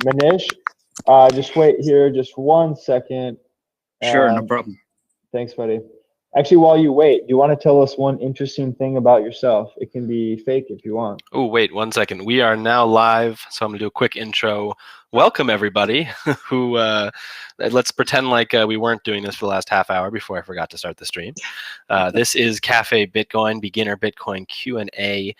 Manish, just wait here just 1 second. Sure, no problem. Thanks, buddy. Actually, while you wait, do you want to tell us one interesting thing about yourself? It can be fake if you want. Oh, wait 1 second. We are now live, so I'm going to do a quick intro. Welcome, everybody. Let's pretend like we weren't doing this for the last half hour before I forgot to start the stream. This is Cafe Bitcoin, Beginner Bitcoin Q&A.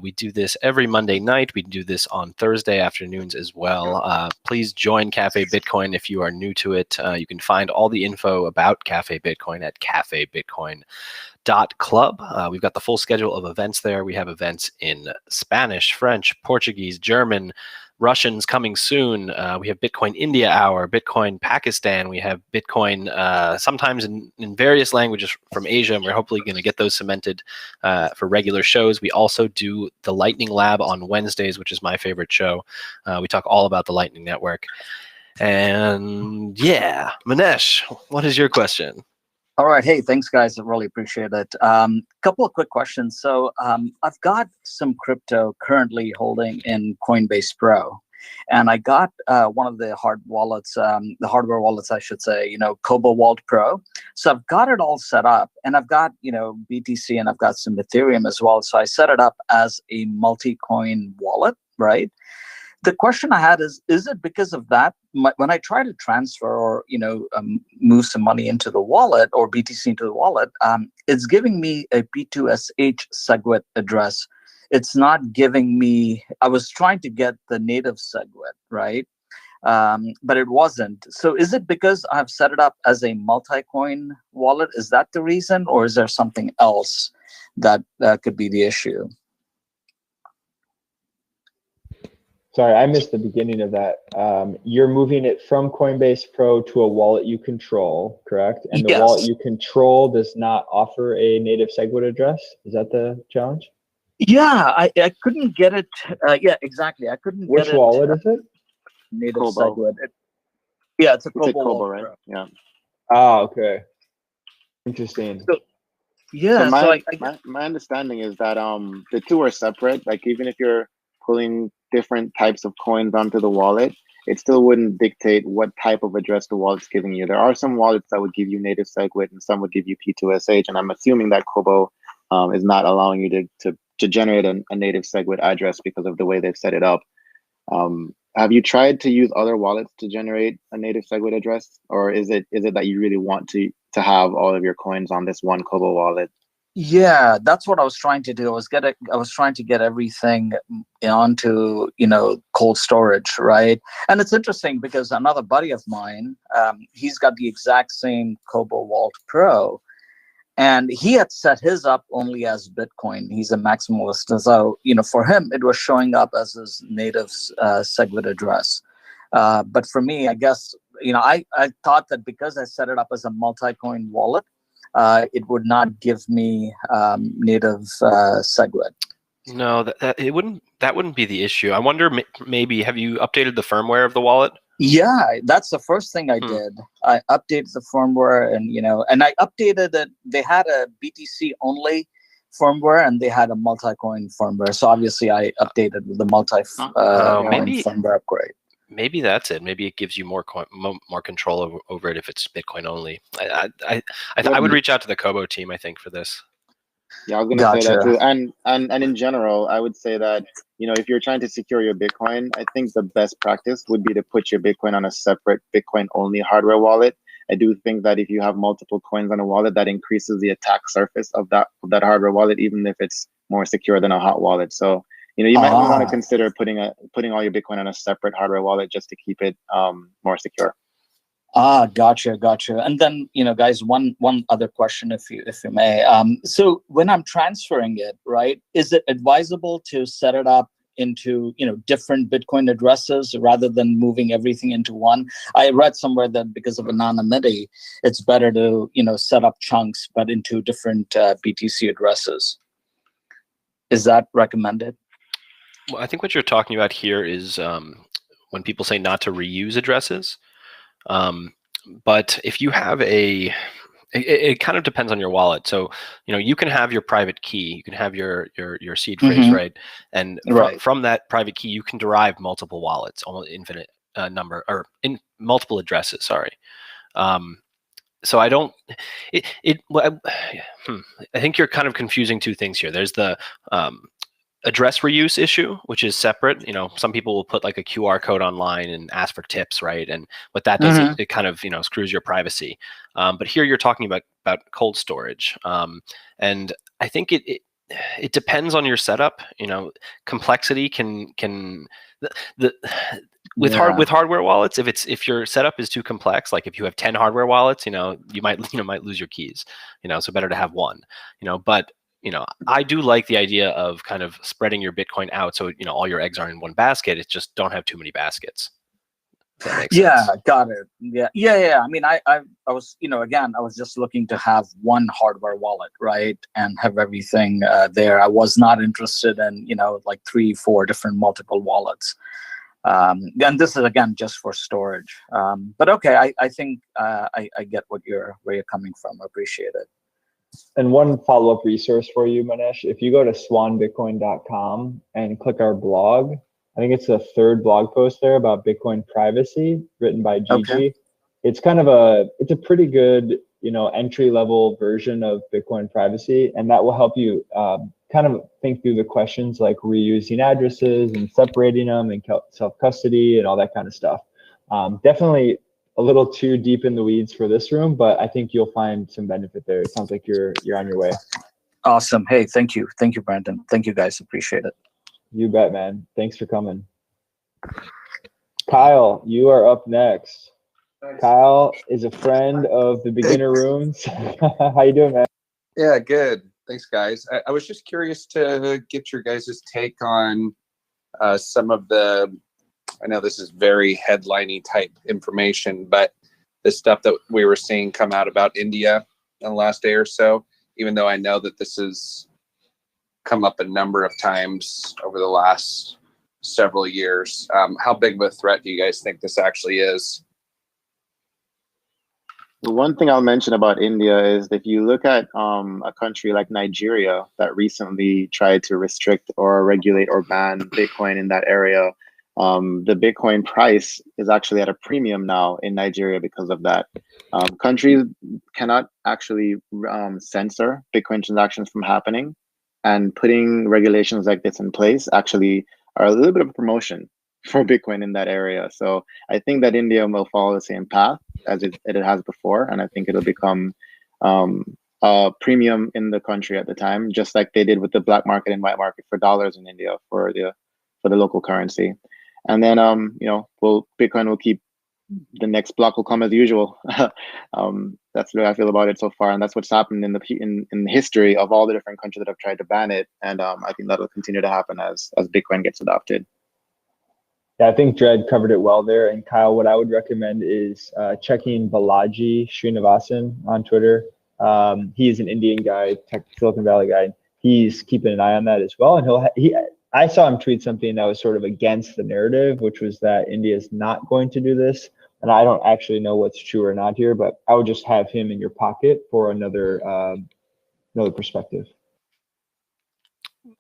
We do this every Monday night. We do this on Thursday afternoons as well. Please join Cafe Bitcoin if you are new to it. You can find all the info about Cafe Bitcoin at cafebitcoin.club. We've got the full schedule of events there. We have events in Spanish, French, Portuguese, German, Russians coming soon. We have Bitcoin India Hour, Bitcoin Pakistan. We have Bitcoin sometimes in various languages from Asia, and we're hopefully going to get those cemented for regular shows. We also do the Lightning Lab on Wednesdays, which is my favorite show. We talk all about the Lightning Network. And yeah, Manesh, what is your question? All right. Hey, thanks, guys. I really appreciate it. Couple of quick questions. So I've got some crypto currently holding in Coinbase Pro, and I got one of the hardware wallets, I should say, Kobo Vault Pro. So I've got it all set up, and I've got, BTC, and I've got some Ethereum as well. So I set it up as a multi-coin wallet, right? The question I had is it because of that? When I try to transfer or, move some money into the wallet or BTC into the wallet, it's giving me a P2SH SegWit address. It's not giving me, I was trying to get the native SegWit, right? But it wasn't. So is it because I've set it up as a multi-coin wallet? Is that the reason? Or is there something else that could be the issue? Sorry, I missed the beginning of that. You're moving it from Coinbase Pro to a wallet you control, correct? And the wallet you control does not offer a native SegWit address? Is that the challenge? Yeah, I couldn't get it. Yeah, exactly. I couldn't get it. Which wallet is it? Native Kobo. SegWit. It's a Kobo, right? Pro. Yeah. Oh, okay. Interesting. So, yeah. So my understanding is that the two are separate. Like even if you're pulling different types of coins onto the wallet, it still wouldn't dictate what type of address the wallet's giving you. There are some wallets that would give you native SegWit and some would give you P2SH, and I'm assuming that Kobo is not allowing you to generate a native SegWit address because of the way they've set it up. Have you tried to use other wallets to generate a native SegWit address, or is it that you really want to have all of your coins on this one Kobo wallet? Yeah, that's what I was trying to do. I was trying to get everything onto, cold storage, right? And it's interesting because another buddy of mine, he's got the exact same Kobo Vault Pro, and he had set his up only as Bitcoin. He's a maximalist, so for him it was showing up as his native SegWit address. But for me, I guess I thought that because I set it up as a multi-coin wallet, it would not give me native SegWit. No, that wouldn't be the issue. I wonder, maybe have you updated the firmware of the wallet? Yeah, that's the first thing I did. I updated the firmware, and I updated it. They had a BTC only firmware and they had a multi-coin firmware. So obviously I updated with the multi-coin firmware upgrade. Maybe that's it. Maybe it gives you more control over it if it's Bitcoin only. I would reach out to the Kobo team, I think, for this. Yeah, I was going to say that too. And in general, I would say that, if you're trying to secure your Bitcoin, I think the best practice would be to put your Bitcoin on a separate Bitcoin only hardware wallet. I do think that if you have multiple coins on a wallet, that increases the attack surface of that hardware wallet, even if it's more secure than a hot wallet. So, you might want to consider putting all your Bitcoin on a separate hardware wallet just to keep it more secure. Gotcha. And then, guys, one other question, if you may. So when I'm transferring it, right, is it advisable to set it up into, different Bitcoin addresses rather than moving everything into one? I read somewhere that because of anonymity, it's better to, set up chunks, but into different BTC addresses. Is that recommended? Well, I think what you're talking about here is when people say not to reuse addresses. But if you have a It kind of depends on your wallet. So, you can have your private key, you can have your seed phrase, right? And from that private key, you can derive multiple wallets, almost infinite number, or in multiple addresses. Sorry. So I don't. I think you're kind of confusing two things here. There's the address reuse issue, which is separate. Some people will put like a QR code online and ask for tips, right? And what that does, it kind of screws your privacy. But here you're talking about cold storage, and I think it depends on your setup. Complexity can with hardware wallets, if your setup is too complex, like if you have 10 hardware wallets, you might lose your keys. So better to have one. But I do like the idea of kind of spreading your Bitcoin out, so all your eggs aren't in one basket. It's just don't have too many baskets. Yeah, got it. Yeah. I mean, I was, again, I was just looking to have one hardware wallet, right, and have everything there. I was not interested in, like 3-4 different multiple wallets. And this is again just for storage. But okay, I think I get where you're coming from. I appreciate it. And one follow-up resource for you, Manesh, if you go to swanbitcoin.com and click our blog, I think it's the 3rd blog post there about Bitcoin privacy, written by Gigi. Okay. It's kind of it's a pretty good, entry-level version of Bitcoin privacy, and that will help you kind of think through the questions like reusing addresses and separating them and self-custody and all that kind of stuff. Definitely a little too deep in the weeds for this room, but I think you'll find some benefit there. It sounds like you're on your way. Awesome. Hey, thank you, Brandon. Thank you, guys. Appreciate it. You bet, man. Thanks for coming. Kyle, you are up next. Nice. Kyle is a friend of the beginner rooms. How you doing, man? Yeah, good. Thanks, guys. I was just curious to get your guys' take on some of the, I know this is very headliney type information, but the stuff that we were seeing come out about India in the last day or so, even though I know that this has come up a number of times over the last several years. How big of a threat do you guys think this actually is? The one thing I'll mention about India is if you look at a country like Nigeria that recently tried to restrict or regulate or ban Bitcoin in that area, the Bitcoin price is actually at a premium now in Nigeria because of that. Countries cannot actually censor Bitcoin transactions from happening, and putting regulations like this in place actually are a little bit of a promotion for Bitcoin in that area. So I think that India will follow the same path as it has before, and I think it'll become a premium in the country at the time, just like they did with the black market and white market for dollars in India for the local currency. And then Bitcoin will keep, the next block will come as usual. That's the way I feel about it so far, and that's what's happened in the history of all the different countries that have tried to ban it. And I think that'll continue to happen as Bitcoin gets adopted. Yeah, I think Dred covered it well there. And Kyle, what I would recommend is checking Balaji Srinivasan on Twitter. He is an Indian guy, Silicon Valley guy. He's keeping an eye on that as well. And I saw him tweet something that was sort of against the narrative, which was that India is not going to do this. And I don't actually know what's true or not here, but I would just have him in your pocket for another perspective.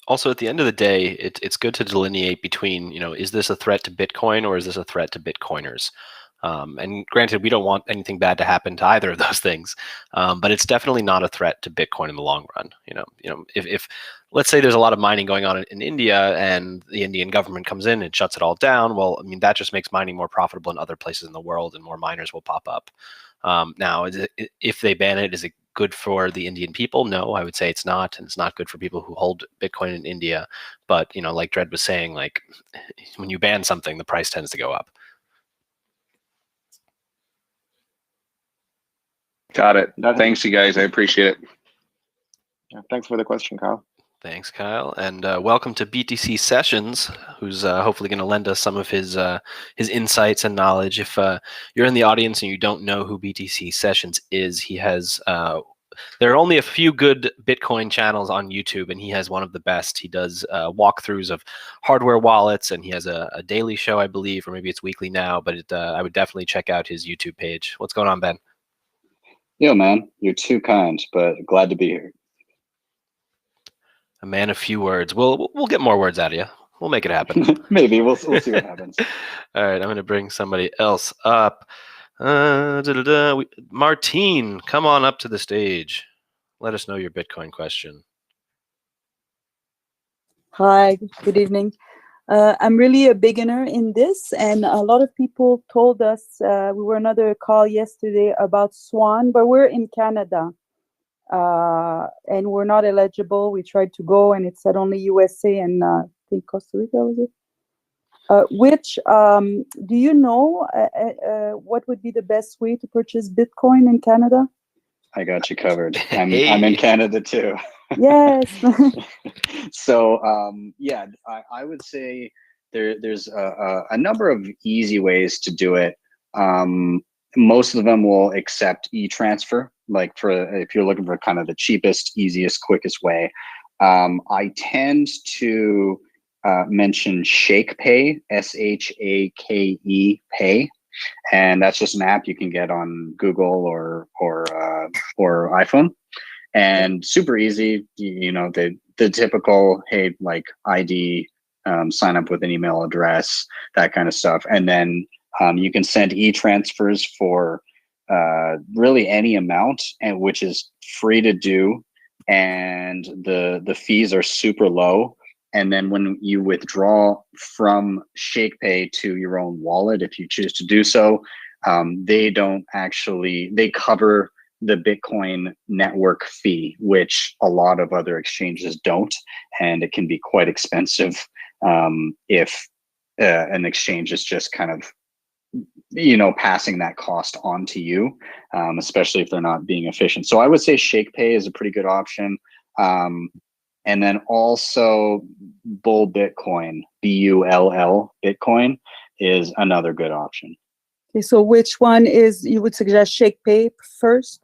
Also, at the end of the day, it's good to delineate between, is this a threat to Bitcoin or is this a threat to Bitcoiners? And granted, we don't want anything bad to happen to either of those things, but it's definitely not a threat to Bitcoin in the long run. If let's say there's a lot of mining going on in India and the Indian government comes in and shuts it all down, well, I mean, that just makes mining more profitable in other places in the world and more miners will pop up. Now, if they ban it, is it good for the Indian people? No, I would say it's not, and it's not good for people who hold Bitcoin in India. But like Dred was saying, like when you ban something, the price tends to go up. Got it. Thanks, you guys. I appreciate it. Yeah, thanks for the question, Kyle. Thanks, Kyle, and welcome to BTC Sessions, who's hopefully going to lend us some of his insights and knowledge. If you're in the audience and you don't know who BTC Sessions is, he has there are only a few good Bitcoin channels on YouTube, and he has one of the best. He does walkthroughs of hardware wallets, and he has a daily show, I believe, or maybe it's weekly now. But I would definitely check out his YouTube page. What's going on, Ben? Yo, man, you're too kind, but glad to be here. A man of few words. We'll get more words out of you. We'll make it happen. Maybe we'll see what happens. All right, I'm going to bring somebody else up. Martine, come on up to the stage. Let us know your Bitcoin question. Hi, good evening. I'm really a beginner in this, and a lot of people told us, we were another call yesterday about Swan, but we're in Canada, and we're not eligible. We tried to go, and it said only USA and I think Costa Rica, was it? Do you know what would be the best way to purchase Bitcoin in Canada? I got you covered. I'm in Canada too. Yes. So yeah, I would say there's a number of easy ways to do it. Most of them will accept e-transfer, like if you're looking for kind of the cheapest, easiest, quickest way. I tend to mention ShakePay, SHAKE Pay, and that's just an app you can get on Google or iPhone, and super easy. You know, the typical, hey, like ID, sign up with an email address, that kind of stuff, and then you can send e-transfers for really any amount, and which is free to do, and the fees are super low. And then when you withdraw from ShakePay to your own wallet, if you choose to do so, they cover the Bitcoin network fee, which a lot of other exchanges don't, and it can be quite expensive if an exchange is just kind of, you know, passing that cost on to you, especially if they're not being efficient. So I would say ShakePay is a pretty good option. And then also Bull Bitcoin, BULL Bitcoin, is another good option. Okay, so which one you would suggest ShakePay first?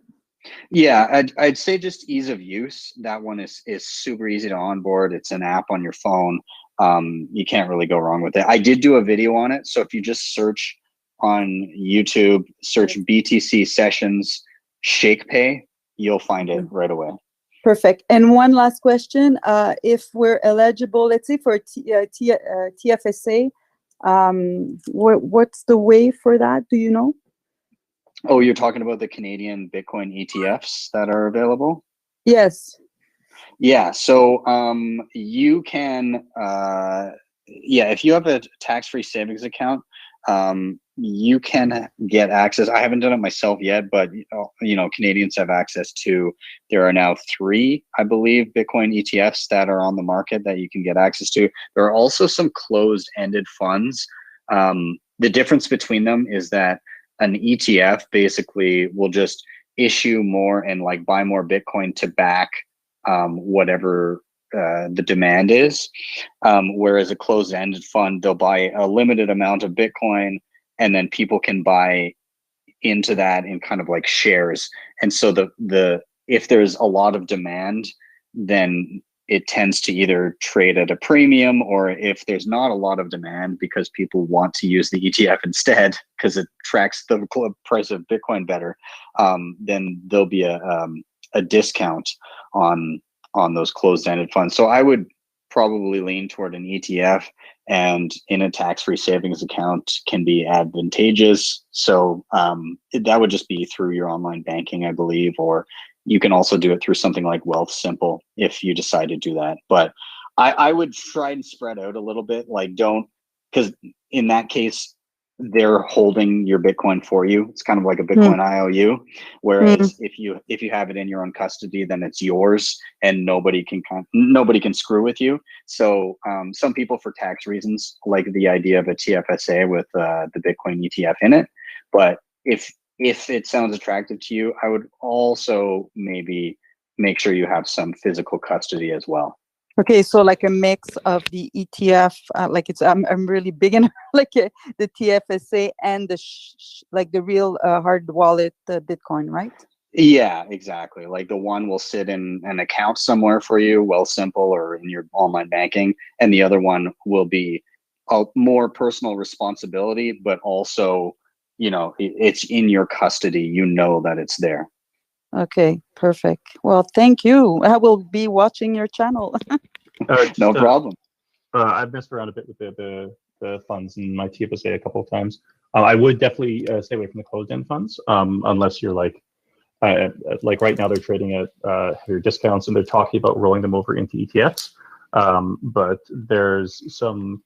Yeah, I'd say just ease of use. That one is super easy to onboard. It's an app on your phone. You can't really go wrong with it. I did do a video on it. So if you just search on YouTube, search BTC Sessions ShakePay, you'll find it right away. Perfect. And one last question. If we're eligible, let's say for TFSA, what's the way for that? Do you know? Oh, you're talking about the Canadian Bitcoin ETFs that are available? Yes. Yeah, so you can, if you have a tax-free savings account, you can get access. I haven't done it myself yet, but you know, Canadians have access to. There are now 3, I believe, Bitcoin ETFs that are on the market that you can get access to. There are also some closed-ended funds. The difference between them is that an ETF basically will just issue more and like buy more Bitcoin to back whatever the demand is, whereas a closed-ended fund, they'll buy a limited amount of Bitcoin, and then people can buy into that in kind of like shares. And so if there's a lot of demand, then it tends to either trade at a premium, or if there's not a lot of demand because people want to use the ETF instead because it tracks the price of Bitcoin better, then there'll be a discount on those closed-ended funds. So I would probably lean toward an ETF, and in a tax-free savings account can be advantageous. So that would just be through your online banking, I believe, or you can also do it through something like Wealthsimple if you decide to do that. But I would try and spread out a little bit, like because in that case, they're holding your Bitcoin for you. It's kind of like a Bitcoin IOU. Whereas if you have it in your own custody, then it's yours and nobody can screw with you. So some people, for tax reasons, like the idea of a TFSA with the Bitcoin ETF in it. But if it sounds attractive to you, I would also maybe make sure you have some physical custody as well. Okay, so like a mix of the ETF, like I'm really big in like the TFSA and the real hard wallet Bitcoin, right? Yeah, exactly. Like the one will sit in an account somewhere for you, Wealthsimple or in your online banking, and the other one will be a more personal responsibility, but also, you know, it's in your custody. You know that it's there. Okay, perfect. Well, thank you. I will be watching your channel. No problem. I've messed around a bit with the funds in my TFSA a couple of times. I would definitely stay away from the closed-end funds, unless you're like right now they're trading at heavier discounts and they're talking about rolling them over into ETFs. But there's some,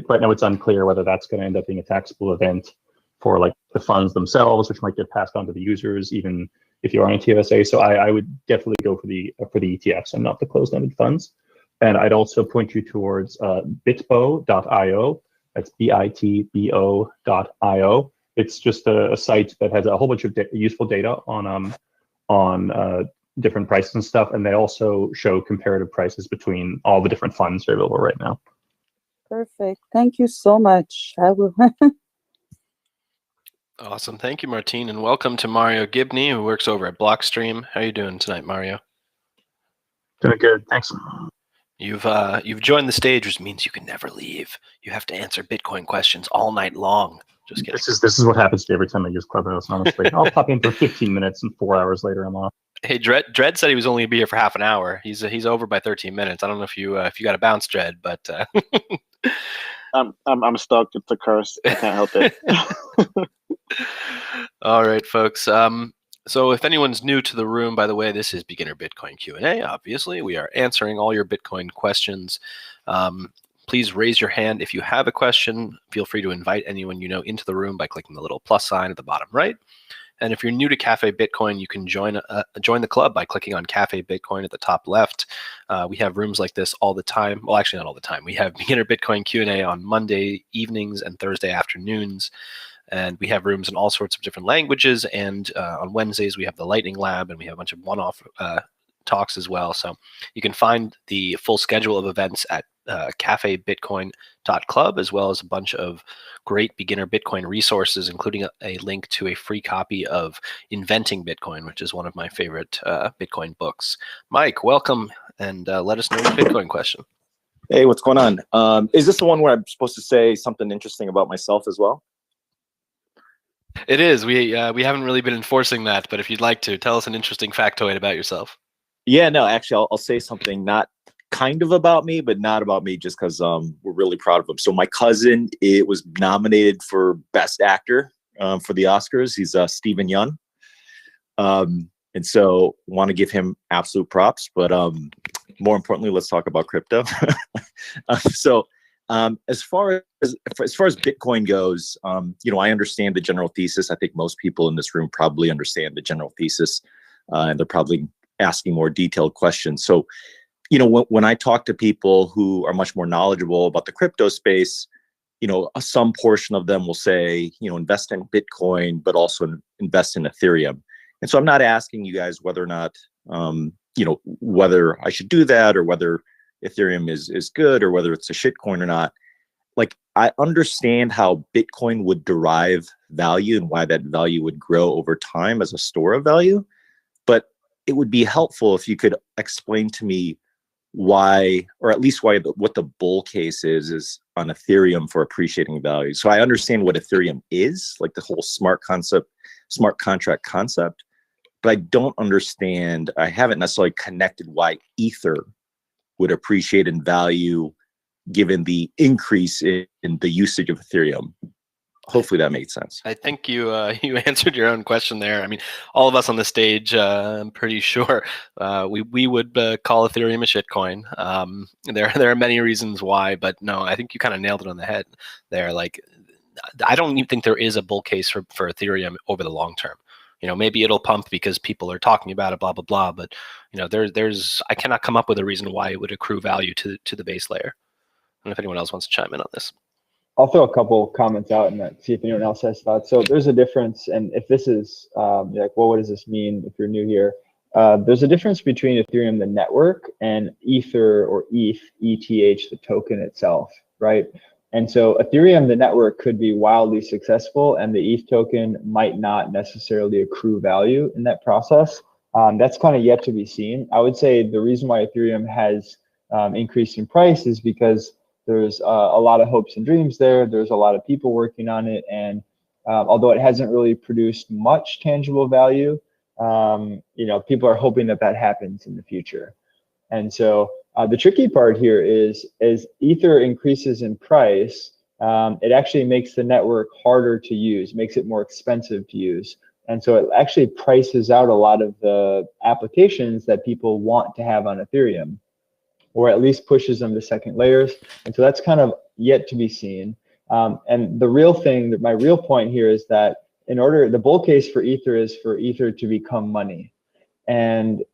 right now it's unclear whether that's going to end up being a taxable event for like the funds themselves, which might get passed on to the users, even if you are on a TFSA. So I would definitely go for the ETFs and not the closed-ended funds. And I'd also point you towards bitbo.io. That's bitbo.io. It's just a site that has a whole bunch of useful data on different prices and stuff, and they also show comparative prices between all the different funds that are available right now. Perfect. Thank you so much. I will. Awesome. Thank you, Martine, and welcome to Mario Gibney, who works over at Blockstream. How are you doing tonight, Mario? Doing good. Thanks. You've joined the stage, which means you can never leave. You have to answer Bitcoin questions all night long. Just kidding. This is what happens to me every time I use Clubhouse, honestly. I'll pop in for 15 minutes and 4 hours later I'm off. Hey, Dread said he was only going to be here for half an hour. He's over by 13 minutes. I don't know if you got a bounce, Dread, but I'm stuck. It's a curse. I can't help it. All right, folks. So if anyone's new to the room, by the way, this is Beginner Bitcoin Q&A. Obviously, we are answering all your Bitcoin questions. Please raise your hand if you have a question. Feel free to invite anyone you know into the room by clicking the little plus sign at the bottom right. And if you're new to Cafe Bitcoin, you can join the club by clicking on Cafe Bitcoin at the top left. We have rooms like this all the time. Well, actually, not all the time. We have Beginner Bitcoin Q&A on Monday evenings and Thursday afternoons. And we have rooms in all sorts of different languages. And on Wednesdays, we have the Lightning Lab, and we have a bunch of one-off talks as well. So you can find the full schedule of events at cafebitcoin.club, as well as a bunch of great beginner Bitcoin resources, including a link to a free copy of Inventing Bitcoin, which is one of my favorite Bitcoin books. Mike, welcome, and let us know your Bitcoin question. Hey, what's going on? Is this the one where I'm supposed to say something interesting about myself as well? It is. We haven't really been enforcing that, but if you'd like to, tell us an interesting factoid about yourself. Yeah, no, actually, I'll say something not kind of about me, but not about me, just because we're really proud of him. So my cousin, it was nominated for Best Actor for the Oscars. He's Stephen Yeun. And so want to give him absolute props. But more importantly, let's talk about crypto. As far as Bitcoin goes, I understand the general thesis. I think most people in this room probably understand the general thesis, and they're probably asking more detailed questions. So, when I talk to people who are much more knowledgeable about the crypto space, some portion of them will say, invest in Bitcoin, but also invest in Ethereum. And so I'm not asking you guys whether or not, whether I should do that or whether Ethereum is good or whether it's a shitcoin or not. Like, I understand how Bitcoin would derive value and why that value would grow over time as a store of value. But it would be helpful if you could explain to me why, or at least what the bull case is on Ethereum for appreciating value. So I understand what Ethereum is, like the whole smart contract concept, but I don't understand, I haven't necessarily connected why Ether would appreciate in value given the increase in the usage of Ethereum. Hopefully that made sense. I think you answered your own question there. I mean, all of us on the stage, I'm pretty sure we would call Ethereum a shitcoin. There are many reasons why, but no, I think you kind of nailed it on the head there. Like, I don't even think there is a bull case for Ethereum over the long term. Maybe it'll pump because people are talking about it, blah, blah, blah. But, I cannot come up with a reason why it would accrue value to the base layer. I don't know if anyone else wants to chime in on this. I'll throw a couple comments out and see if anyone else has thoughts. So there's a difference, and if this is like, well, what does this mean if you're new here? There's a difference between Ethereum, the network, and Ether or ETH, the token itself, right? And so Ethereum, the network, could be wildly successful, and the ETH token might not necessarily accrue value in that process. That's kind of yet to be seen. I would say the reason why Ethereum has increased in price is because there's a lot of hopes and dreams there. There's a lot of people working on it. And although it hasn't really produced much tangible value, people are hoping that happens in the future. And so the tricky part here is as Ether increases in price, it actually makes the network harder to use, makes it more expensive to use. And so it actually prices out a lot of the applications that people want to have on Ethereum, or at least pushes them to second layers. And so that's kind of yet to be seen. And the real thing, my real point here is that the bull case for Ether is for Ether to become money. And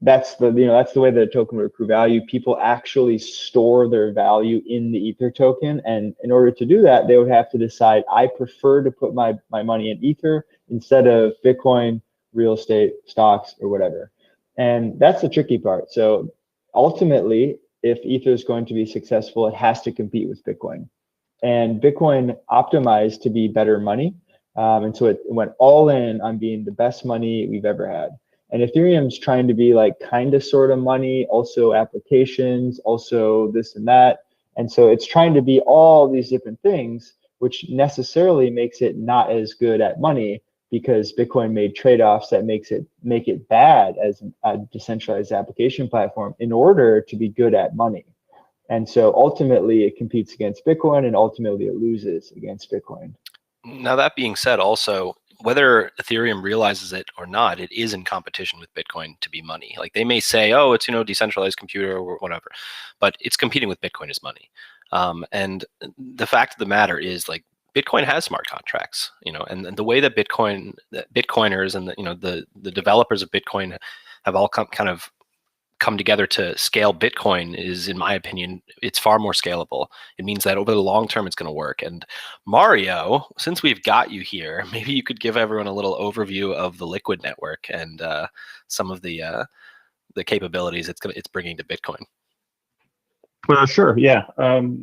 that's the way the token would accrue value. People actually store their value in the Ether token, and in order to do that, they would have to decide, I prefer to put my money in Ether instead of Bitcoin, real estate, stocks, or whatever. And that's the tricky part. So ultimately, if Ether is going to be successful, it has to compete with Bitcoin. And Bitcoin optimized to be better money, and so it went all in on being the best money we've ever had. And Ethereum's trying to be like kind of sort of money, also applications, also this and that. And so it's trying to be all these different things, which necessarily makes it not as good at money, because Bitcoin made trade-offs that make it bad as a decentralized application platform in order to be good at money. And so ultimately it competes against Bitcoin, and ultimately it loses against Bitcoin. Now, that being said, also, whether Ethereum realizes it or not, it is in competition with Bitcoin to be money. Like, they may say, oh, it's, decentralized computer or whatever, but it's competing with Bitcoin as money. And the fact of the matter is, like, Bitcoin has smart contracts, and the way that Bitcoiners and the developers of Bitcoin have all come together to scale Bitcoin is, in my opinion, it's far more scalable. It means that over the long term, it's going to work. And Mario, since we've got you here, maybe you could give everyone a little overview of the Liquid network and some of the capabilities it's bringing to Bitcoin. Well, sure, yeah. The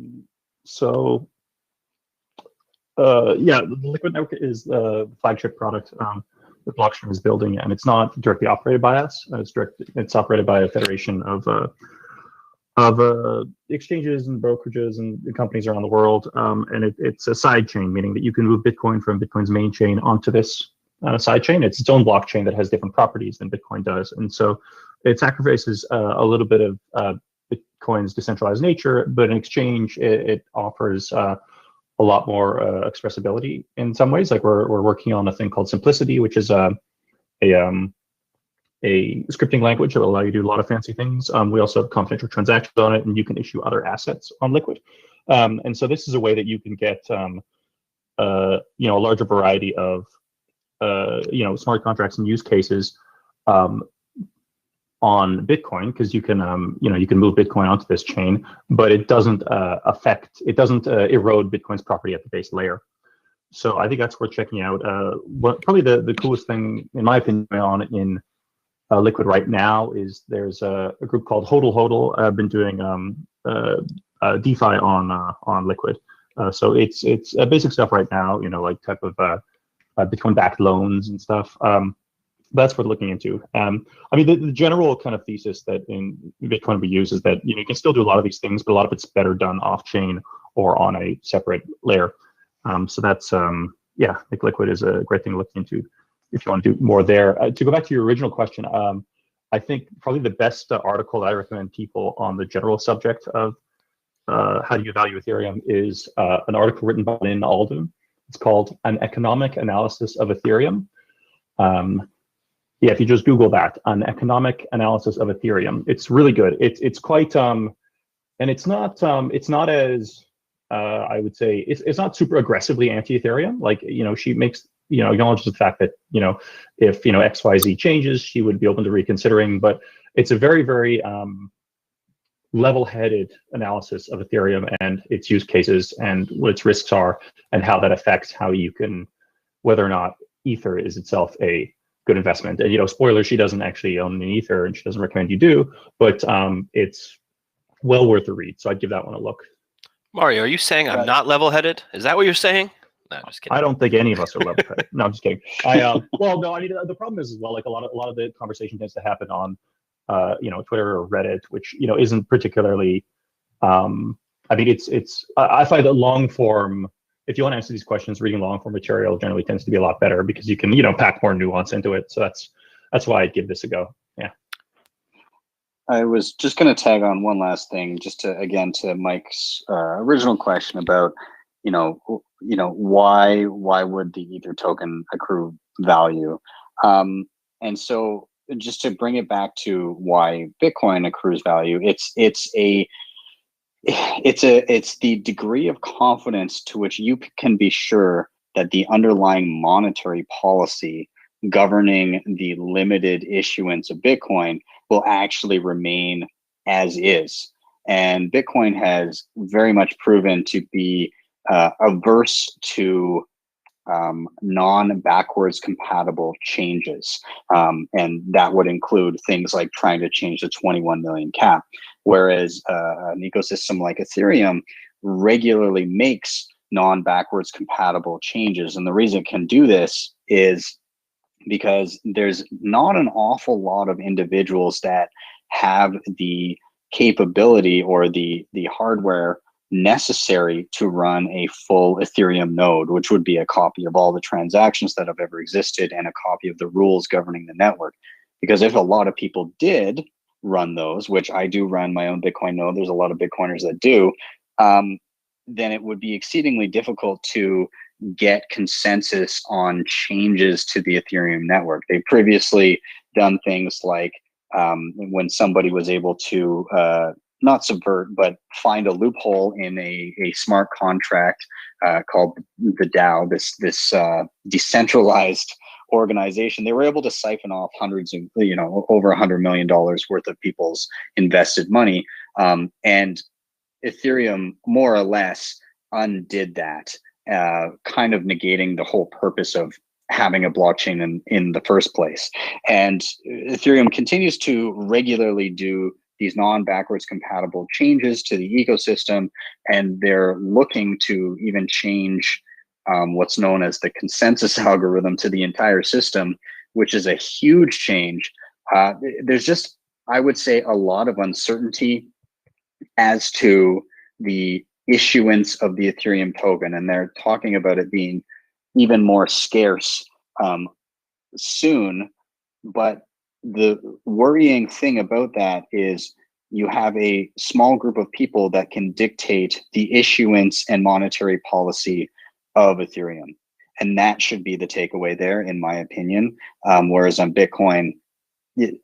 Liquid network is the flagship product that Blockstream is building, and it's not directly operated by us. It's operated by a federation of exchanges and brokerages and companies around the world, and it's a side chain, meaning that you can move Bitcoin from Bitcoin's main chain onto this side chain. It's its own blockchain that has different properties than Bitcoin does, and so it sacrifices a little bit of Bitcoin's decentralized nature, but in exchange, it offers a lot more expressibility in some ways. Like we're working on a thing called Simplicity, which is a scripting language that will allow you to do a lot of fancy things. We also have confidential transactions on it, and you can issue other assets on Liquid. And so this is a way that you can get a larger variety of smart contracts and use cases on Bitcoin, because you can move Bitcoin onto this chain, but it doesn't erode Bitcoin's property at the base layer. So I think that's worth checking out. Probably the coolest thing, in my opinion, in Liquid right now is there's a group called Hodl Hodl been doing DeFi on Liquid. So it's basic stuff right now, like type of Bitcoin-backed loans and stuff. That's worth looking into. The general kind of thesis that in Bitcoin we use is that you can still do a lot of these things, but a lot of it's better done off-chain or on a separate layer. So that's I think Liquid is a great thing to look into if you want to do more there. To go back to your original question, I think probably the best article that I recommend people on the general subject of how do you value Ethereum is an article written by Lynn Alden. It's called An Economic Analysis of Ethereum. If you just Google that, An Economic Analysis of Ethereum, it's really good. It's quite and it's not as I would say it's not super aggressively anti-Ethereum. Like she makes acknowledges the fact that if XYZ changes, she would be open to reconsidering. But it's a very, very level-headed analysis of Ethereum and its use cases and what its risks are and how that affects how you can, whether or not Ether is itself a good investment. And spoiler, she doesn't actually own an Ether, and she doesn't recommend you do, but it's well worth a read. So I'd give that one a look. Mario, are you saying I'm not level-headed? Is that what you're saying? No, just kidding. I don't think any of us are level-headed. No, I'm just kidding. The problem is as well, like a lot of the conversation tends to happen on Twitter or Reddit, which isn't particularly I find that long form, if you want to answer these questions, reading long form material generally tends to be a lot better because you can pack more nuance into it. So that's why I'd give this a go. Yeah. I was just going to tag on one last thing, just to again to Mike's original question about, why would the Ether token accrue value, and so just to bring it back to why Bitcoin accrues value, it's the degree of confidence to which you can be sure that the underlying monetary policy governing the limited issuance of Bitcoin will actually remain as is. And Bitcoin has very much proven to be averse to non-backwards compatible changes. And that would include things like trying to change the 21 million cap, whereas an ecosystem like Ethereum regularly makes non-backwards compatible changes. And the reason it can do this is because there's not an awful lot of individuals that have the capability or the hardware necessary to run a full Ethereum node, which would be a copy of all the transactions that have ever existed and a copy of the rules governing the network. Because if a lot of people did run those, which I do run my own Bitcoin node, there's a lot of Bitcoiners that do, then it would be exceedingly difficult to get consensus on changes to the Ethereum network. They've previously done things like when somebody was able to not subvert, but find a loophole in a smart contract called the DAO, this decentralized organization, they were able to siphon off hundreds of, over $100 million worth of people's invested money. And Ethereum more or less undid that, kind of negating the whole purpose of having a blockchain in the first place. And Ethereum continues to regularly do these non-backwards compatible changes to the ecosystem, and they're looking to even change what's known as the consensus algorithm to the entire system, which is a huge change. There's just, I would say, a lot of uncertainty as to the issuance of the Ethereum token, and they're talking about it being even more scarce soon. But the worrying thing about that is you have a small group of people that can dictate the issuance and monetary policy of Ethereum. And that should be the takeaway there, in my opinion. Whereas on Bitcoin,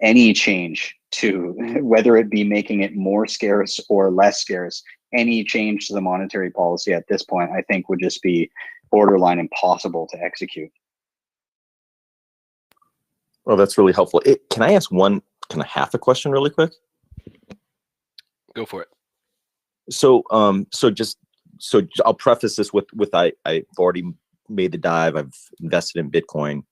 any change to, whether it be making it more scarce or less scarce, any change to the monetary policy at this point, I think would just be borderline impossible to execute. Well, that's really helpful. Can I ask one kind of half a question really quick? Go for it. So I'll preface this with I've already made the dive. I've invested in Bitcoin,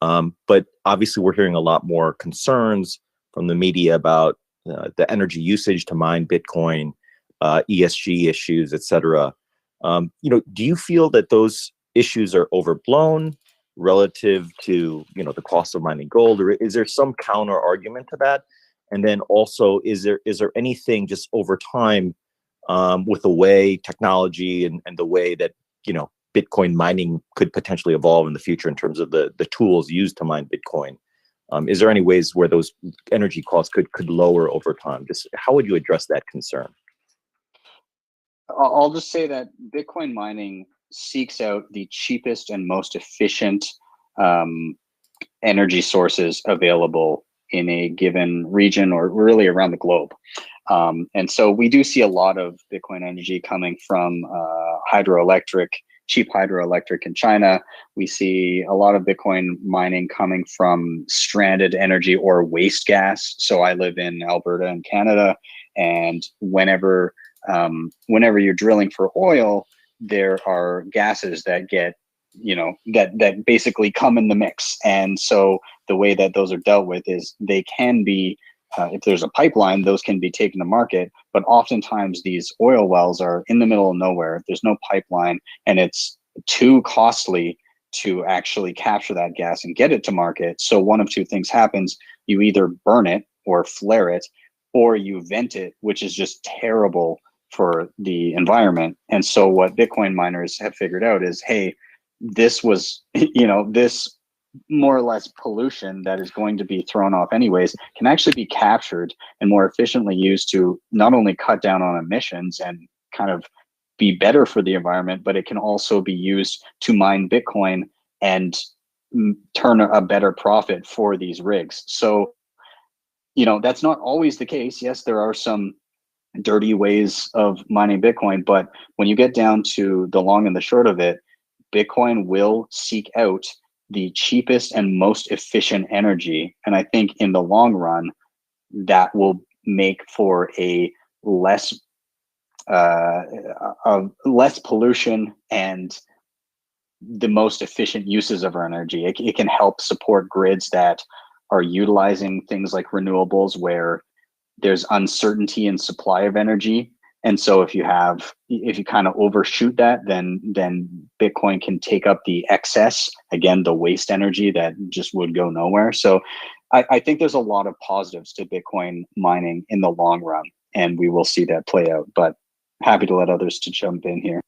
but obviously we're hearing a lot more concerns from the media about the energy usage to mine Bitcoin, ESG issues, etc. Do you feel that those issues are overblown relative to the cost of mining gold, or is there some counter argument to that? And then also, is there anything just over time with the way technology and the way that Bitcoin mining could potentially evolve in the future in terms of the tools used to mine Bitcoin? Is there any ways where those energy costs could lower over time? Just how would you address that concern? I'll just say that Bitcoin mining seeks out the cheapest and most efficient energy sources available in a given region or really around the globe. And so we do see a lot of Bitcoin energy coming from hydroelectric, cheap hydroelectric in China. We see a lot of Bitcoin mining coming from stranded energy or waste gas. So I live in Alberta in Canada, and whenever you're drilling for oil, there are gases that get, that basically come in the mix. And so the way that those are dealt with is they can be, if there's a pipeline, those can be taken to market. But oftentimes these oil wells are in the middle of nowhere. There's no pipeline, and it's too costly to actually capture that gas and get it to market. So one of two things happens. You either burn it or flare it, or you vent it, which is just terrible for the environment. And so what Bitcoin miners have figured out is, hey, this was, this more or less pollution that is going to be thrown off anyways can actually be captured and more efficiently used to not only cut down on emissions and kind of be better for the environment, but it can also be used to mine Bitcoin and turn a better profit for these rigs. So, you know, that's not always the case. Yes, there are some dirty ways of mining Bitcoin, but when you get down to the long and the short of it, Bitcoin will seek out the cheapest and most efficient energy. And I think in the long run, that will make for a less pollution and the most efficient uses of our energy. It can help support grids that are utilizing things like renewables where there's uncertainty in supply of energy. And so if you kind of overshoot that, then Bitcoin can take up the excess, again, the waste energy that just would go nowhere. So I think there's a lot of positives to Bitcoin mining in the long run, and we will see that play out. But happy to let others to jump in here.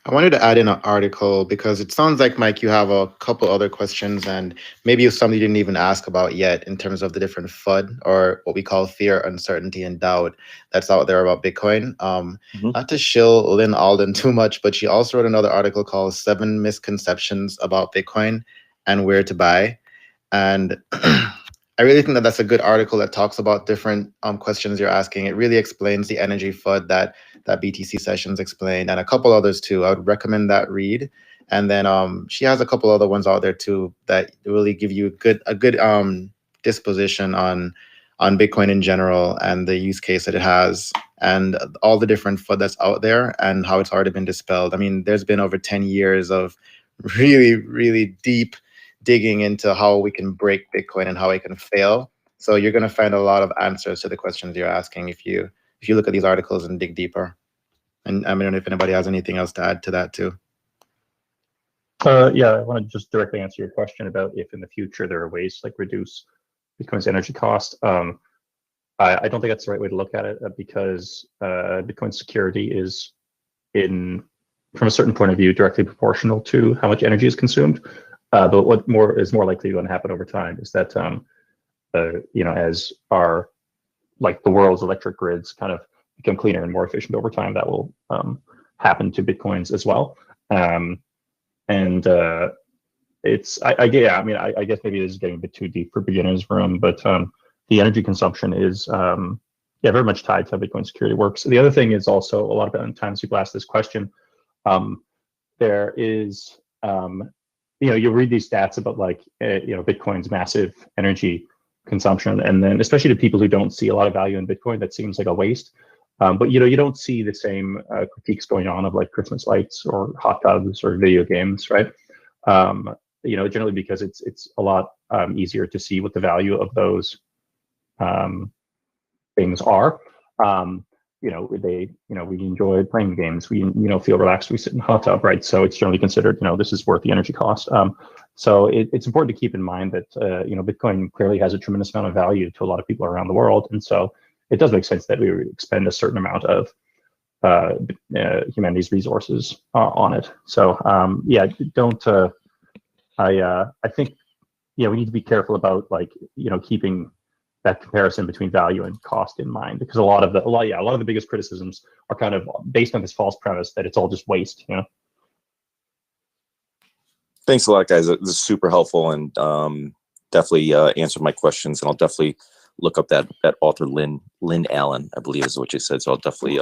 I wanted to add in an article because it sounds like, Mike, you have a couple other questions and maybe something you didn't even ask about yet in terms of the different FUD, or what we call fear, uncertainty, and doubt that's out there about Bitcoin. Not to shill Lynn Alden too much, but she also wrote another article called 7 Misconceptions About Bitcoin and Where to Buy. And I really think that that's a good article that talks about different questions you're asking. It really explains the energy FUD that BTC Sessions explained, and a couple others too. I would recommend that read. And then she has a couple other ones out there too that really give you a good disposition on Bitcoin in general and the use case that it has and all the different FUD that's out there and how it's already been dispelled. I mean, there's been over 10 years of really, really deep digging into how we can break Bitcoin and how it can fail. So you're going to find a lot of answers to the questions you're asking if you look at these articles and dig deeper. And I don't know if anybody has anything else to add to that too. Yeah, I want to just directly answer your question about if in the future there are ways to like reduce Bitcoin's energy cost. I don't think that's the right way to look at it because Bitcoin's security is from a certain point of view, directly proportional to how much energy is consumed. But what is more likely going to happen over time is that as the world's electric grids kind of become cleaner and more efficient over time, that will happen to Bitcoins as well. I guess maybe this is getting a bit too deep for beginners room, but the energy consumption is very much tied to how Bitcoin security works. The other thing is also a lot of times people ask this question. There is you'll read these stats about Bitcoin's massive energy consumption, and then especially to people who don't see a lot of value in Bitcoin, that seems like a waste. But you don't see the same critiques going on of like Christmas lights or hot tubs or video games, right? Generally because it's a lot easier to see what the value of those things are. We enjoy playing games. We feel relaxed. We sit in a hot tub, right? So it's generally considered, this is worth the energy cost. So it's important to keep in mind that Bitcoin clearly has a tremendous amount of value to a lot of people around the world, and so it does make sense that we would expend a certain amount of humanity's resources on it. So I think we need to be careful about keeping that comparison between value and cost in mind, because a lot of the biggest criticisms are kind of based on this false premise that it's all just waste. Thanks a lot, guys. This is super helpful and definitely answered my questions. And I'll definitely look up that author Lynn Allen, I believe is what you said. So I'll definitely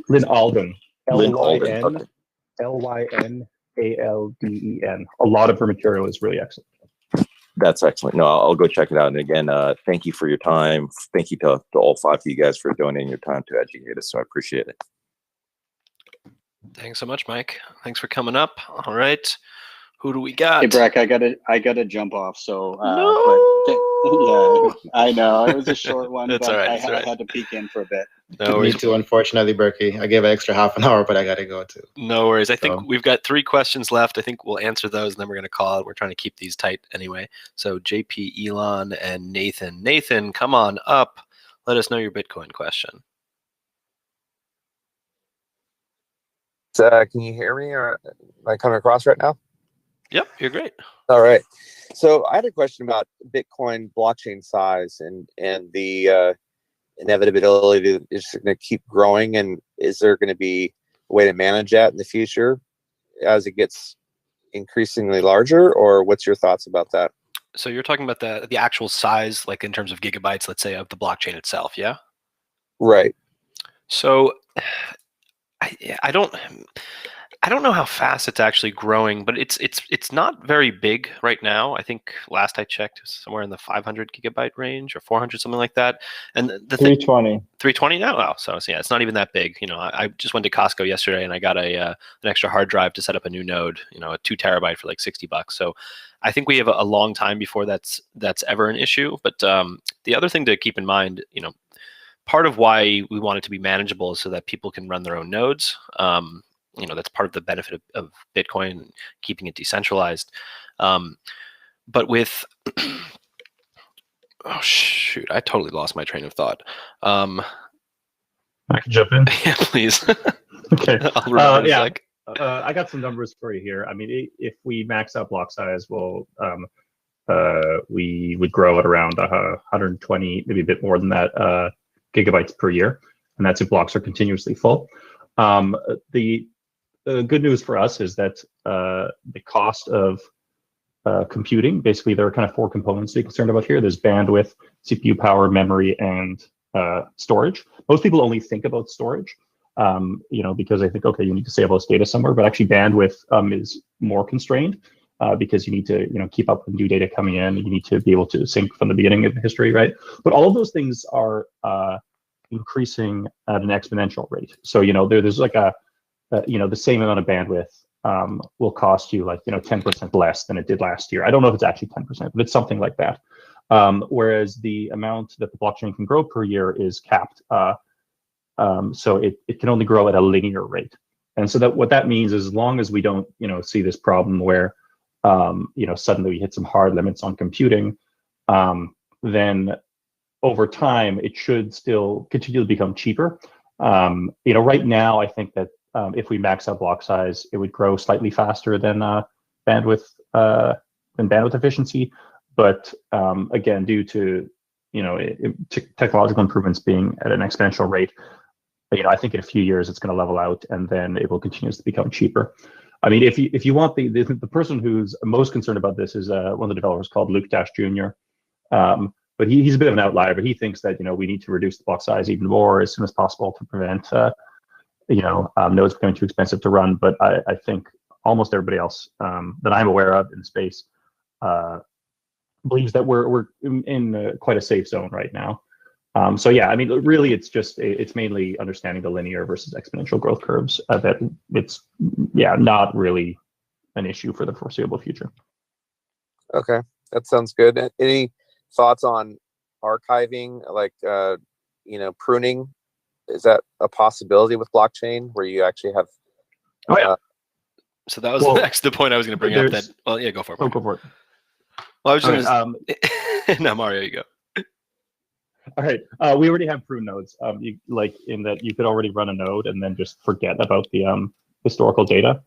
Lynn Alden. Lynn Alden. Okay. LYNALDEN. A lot of her material is really excellent. That's excellent. No, I'll go check it out. And again, thank you for your time. Thank you to all 5 of you guys for donating your time to educate us. So I appreciate it. Thanks so much, Mike. Thanks for coming up. All right. Who do we got? Hey, Brack, I gotta jump off. So, no! I know it was a short one, That's but all right. I had to peek in for a bit. No Me too, unfortunately, Berkey. I gave an extra half an hour, but I got to go too. No worries. I think we've got 3 questions left. I think we'll answer those, and then we're going to call it. We're trying to keep these tight anyway. So JP, Elon, and Nathan. Nathan, come on up. Let us know your Bitcoin question. Can you hear me, or am I coming across right now? Yep, you're great. All right. So I had a question about Bitcoin blockchain size and the inevitability that it's going to keep growing, and is there going to be a way to manage that in the future as it gets increasingly larger, or what's your thoughts about that? So you're talking about the actual size, like in terms of gigabytes, let's say, of the blockchain itself, yeah? Right. So I don't know how fast it's actually growing, but it's not very big right now. I think last I checked, it was somewhere in the 500 gigabyte range or 400, something like that. And the 320. 320 now. Oh, so yeah, it's not even that big. I just went to Costco yesterday and I got an extra hard drive to set up a new node. A 2 terabyte for like $60. So I think we have a long time before that's ever an issue. But the other thing to keep in mind, part of why we want it to be manageable is so that people can run their own nodes. That's part of the benefit of Bitcoin, keeping it decentralized. But with, oh shoot, I totally lost my train of thought. I can jump in. Yeah, please. Okay. I'll remember in a sec. I got some numbers for you here. I mean, if we max out block size, we would grow at around 120, maybe a bit more than that, gigabytes per year, and that's if blocks are continuously full. The good news for us is that the cost of computing, basically there are kind of 4 components to be concerned about here. There's bandwidth, CPU power, memory, and storage. Most people only think about storage, because they think, okay, you need to save all this data somewhere, but actually bandwidth is more constrained because you need to, keep up with new data coming in. You need to be able to sync from the beginning of the history, right? But all of those things are increasing at an exponential rate. So, there's like the same amount of bandwidth will cost you like 10% less than it did last year. I don't know if it's actually 10%, but it's something like that. Whereas the amount that the blockchain can grow per year is capped, so it can only grow at a linear rate. And so that what that means is, as long as we don't see this problem where suddenly we hit some hard limits on computing, then over time it should still continue to become cheaper. Right now I think that if we max out block size, it would grow slightly faster than bandwidth efficiency. But again, due to technological improvements being at an exponential rate, I think in a few years it's going to level out, and then it will continue to become cheaper. I mean, if you want the person who's most concerned about this is one of the developers called Luke Dash Jr. But he's a bit of an outlier, but he thinks that we need to reduce the block size even more as soon as possible to prevent nodes becoming too expensive to run. But I think almost everybody else that I'm aware of in the space believes that we're in quite a safe zone right now. So yeah, I mean, really, it's mainly understanding the linear versus exponential growth curves that it's not really an issue for the foreseeable future. Okay, that sounds good. Any thoughts on archiving, like pruning? Is that a possibility with blockchain where you actually have? Oh yeah. So that was the point I was going to bring up. That yeah, go for it. Go for it. Well, I was just going to. No, Mario, you go. All right. We already have prune nodes. In that you could already run a node and then just forget about the historical data,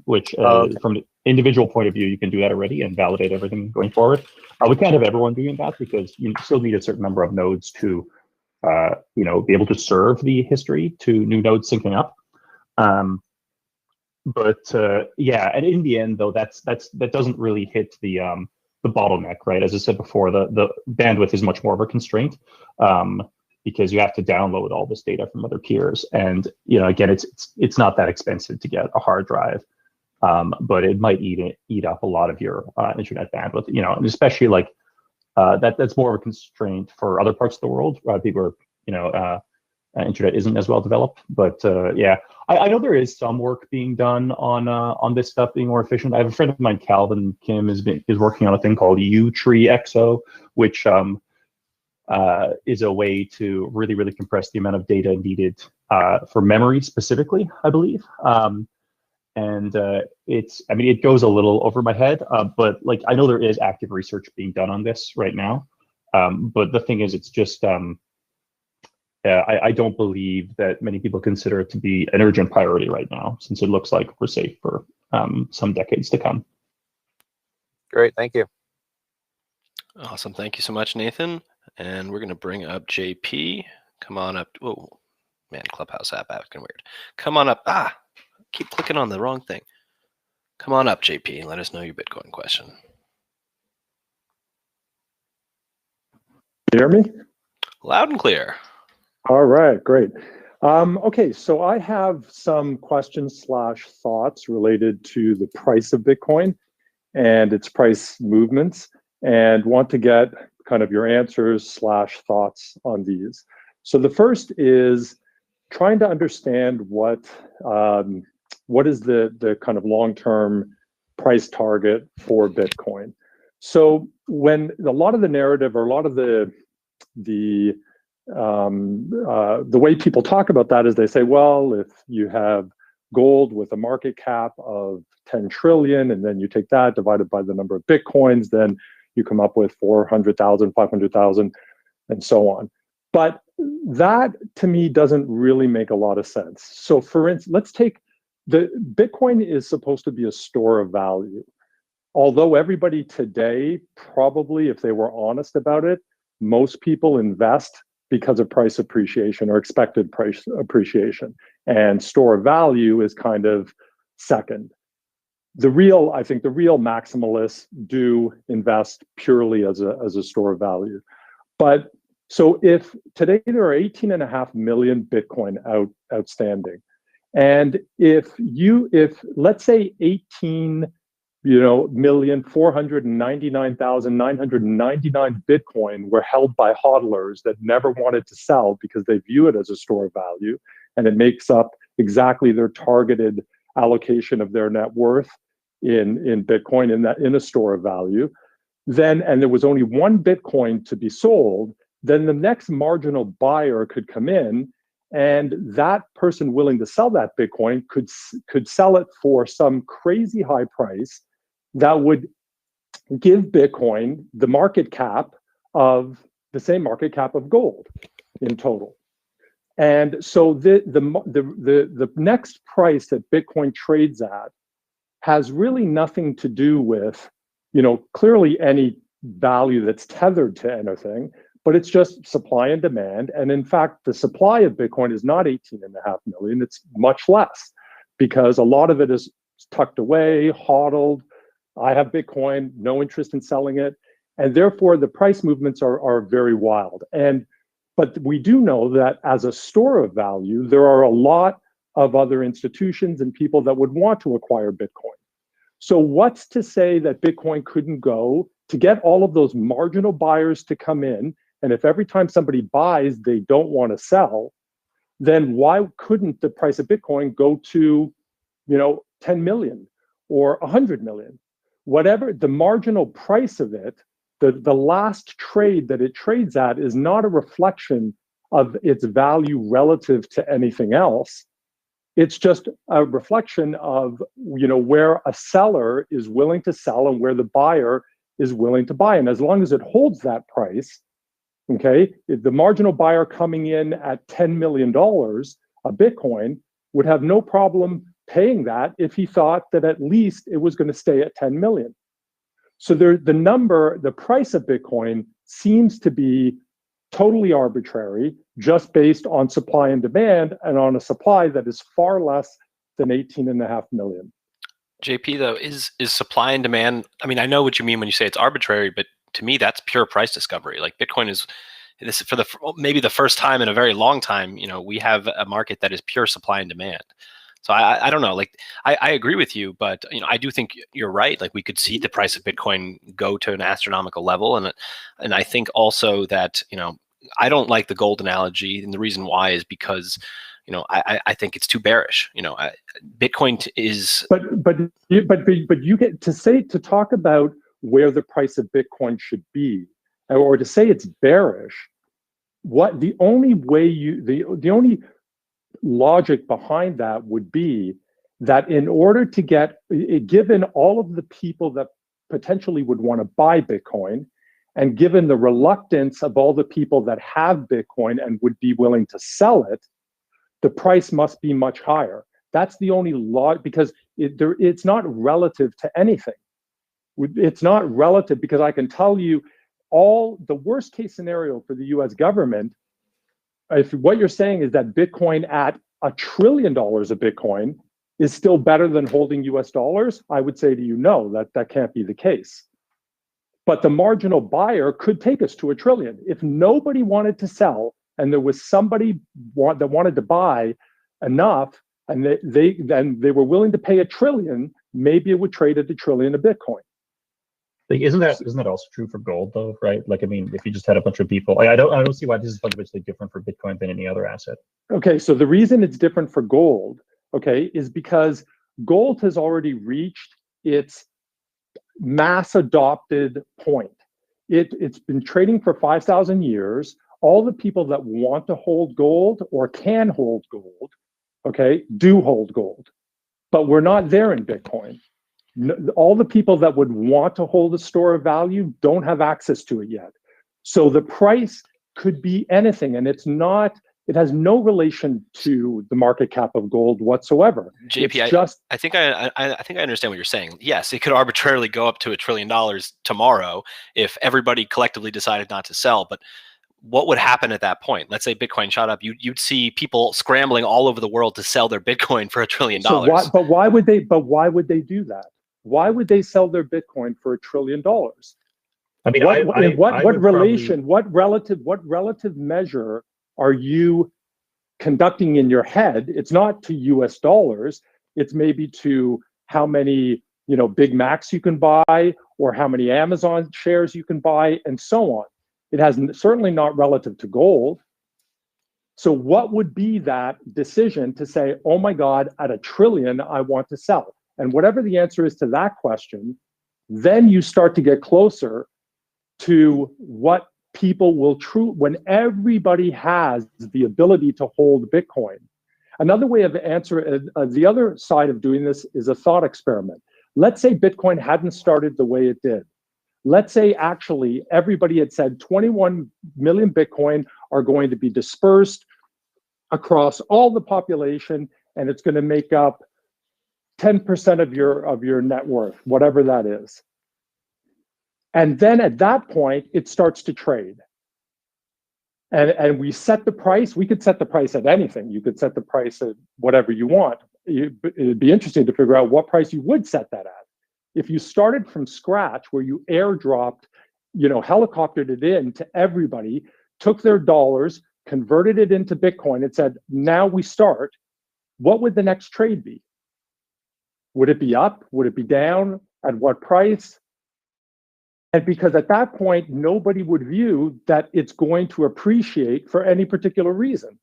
which from an individual point of view, you can do that already and validate everything going forward. We can't have everyone doing that because you still need a certain number of nodes to be able to serve the history to new nodes syncing up. Yeah, and in the end, though, that doesn't really hit the bottleneck, right? As I said before, the bandwidth is much more of a constraint because you have to download all this data from other peers, and again, it's not that expensive to get a hard drive, but it might eat up a lot of your internet bandwidth, and especially like that's more of a constraint for other parts of the world. People are, internet isn't as well developed, but yeah, I know there is some work being done on this stuff being more efficient. I have a friend of mine, Calvin Kim, is working on a thing called U-Tree-XO, which is a way to really, really compress the amount of data needed for memory specifically, I believe. And it goes a little over my head, but like I know there is active research being done on this right now. But the thing is, it's just I don't believe that many people consider it to be an urgent priority right now, since it looks like we're safe for some decades to come. Great, thank you. Awesome. Thank you so much, Nathan. And we're going to bring up JP. Come on up. Oh, man, Clubhouse app acting weird. Come on up. Keep clicking on the wrong thing. Come on up, JP, and let us know your Bitcoin question. You hear me? Loud and clear. All right, great. Okay, so I have some questions / thoughts related to the price of Bitcoin and its price movements, and want to get kind of your answers / thoughts on these. So the first is trying to understand what is the kind of long-term price target for Bitcoin. So when a lot of the narrative or a lot of the way people talk about that is they say, well, if you have gold with a market cap of 10 trillion, and then you take that divided by the number of Bitcoins, then you come up with 400,000, 500,000, and so on. But that to me doesn't really make a lot of sense. So for instance, let's take the Bitcoin is supposed to be a store of value. Although everybody today, probably if they were honest about it, most people invest because of price appreciation or expected price appreciation. And store of value is kind of second. I think the real maximalists do invest purely as a store of value. But so if today there are 18.5 million Bitcoin outstanding, and if let's say 18,499,999 Bitcoin were held by hodlers that never wanted to sell because they view it as a store of value, and it makes up exactly their targeted allocation of their net worth in Bitcoin in a store of value, and there was only one Bitcoin to be sold, then the next marginal buyer could come in, and that person willing to sell that Bitcoin could sell it for some crazy high price that would give Bitcoin the market cap of the same market cap of gold in total. And so the next price that Bitcoin trades at has really nothing to do with, clearly any value that's tethered to anything, but it's just supply and demand. And in fact, the supply of Bitcoin is not 18.5 million, it's much less, because a lot of it is tucked away, hodled. I have Bitcoin, no interest in selling it. And therefore the price movements are very wild. But we do know that as a store of value, there are a lot of other institutions and people that would want to acquire Bitcoin. So what's to say that Bitcoin couldn't go to get all of those marginal buyers to come in? And if every time somebody buys, they don't want to sell, then why couldn't the price of Bitcoin go to, 10 million or 100 million? Whatever the marginal price of it, the last trade that it trades at is not a reflection of its value relative to anything else. It's just a reflection of, where a seller is willing to sell and where the buyer is willing to buy. And as long as it holds that price, okay, if the marginal buyer coming in at $10 million a Bitcoin would have no problem paying that if he thought that at least it was going to stay at 10 million. So the price of Bitcoin seems to be totally arbitrary, just based on supply and demand, and on a supply that is far less than 18.5 million. JP, though, is supply and demand, I know what you mean when you say it's arbitrary, but to me, that's pure price discovery. Like Bitcoin is for maybe the first time in a very long time, we have a market that is pure supply and demand. So I don't know, like I agree with you, but I do think you're right. Like we could see the price of Bitcoin go to an astronomical level, and I think also that I don't like the gold analogy, and the reason why is because I think it's too bearish. Bitcoin is. But you get to talk about where the price of Bitcoin should be, or to say it's bearish. The only logic behind that would be that in order to get, given all of the people that potentially would want to buy Bitcoin, and given the reluctance of all the people that have Bitcoin and would be willing to sell it, the price must be much higher. That's the only law, because it's not relative to anything. It's not relative, because I can tell you all the worst case scenario for the US government, if what you're saying is that Bitcoin at $1 trillion of Bitcoin is still better than holding US dollars, I would say to you, no, that can't be the case. But the marginal buyer could take us to $1 trillion. If nobody wanted to sell and there was somebody that wanted to buy enough, and they were willing to pay $1 trillion, maybe it would trade at $1 trillion of Bitcoin. Like, isn't that also true for gold though, right? Like, I mean, if you just had a bunch of people, like, I don't see why this is fundamentally different for Bitcoin than any other asset. Okay, so the reason it's different for gold, okay, is because gold has already reached its mass adopted point. It's been trading for 5,000 years. All the people that want to hold gold or can hold gold, okay, do hold gold. But we're not there in Bitcoin. All the people that would want to hold a store of value don't have access to it yet. So the price could be anything, and it has no relation to the market cap of gold whatsoever. JP, I think I understand what you're saying. Yes, it could arbitrarily go up to $1 trillion tomorrow if everybody collectively decided not to sell. But what would happen at that point? Let's say Bitcoin shot up. You'd see people scrambling all over the world to sell their Bitcoin for $1 trillion. So why would they do that? Why would they sell their Bitcoin for $1 trillion? I mean, what relative measure are you conducting in your head? It's not to US dollars. It's maybe to how many, Big Macs you can buy, or how many Amazon shares you can buy, and so on. It has certainly not relative to gold. So what would be that decision to say, oh my God, at $1 trillion, I want to sell? And whatever the answer is to that question, then you start to get closer to what people will when everybody has the ability to hold Bitcoin. Another way of answering, the other side of doing this is a thought experiment. Let's say Bitcoin hadn't started the way it did. Let's say actually everybody had said 21 million Bitcoin are going to be dispersed across all the population, and it's going to make up 10% of your net worth, whatever that is. And then at that point, it starts to trade. And we set the price. We could set the price at anything. You could set the price at whatever you want. It'd be interesting to figure out what price you would set that at. If you started from scratch, where you airdropped, helicoptered it in to everybody, took their dollars, converted it into Bitcoin, and said, now we start, what would the next trade be? Would it be up? Would it be down? At what price? And because at that point, nobody would view that it's going to appreciate for any particular reason.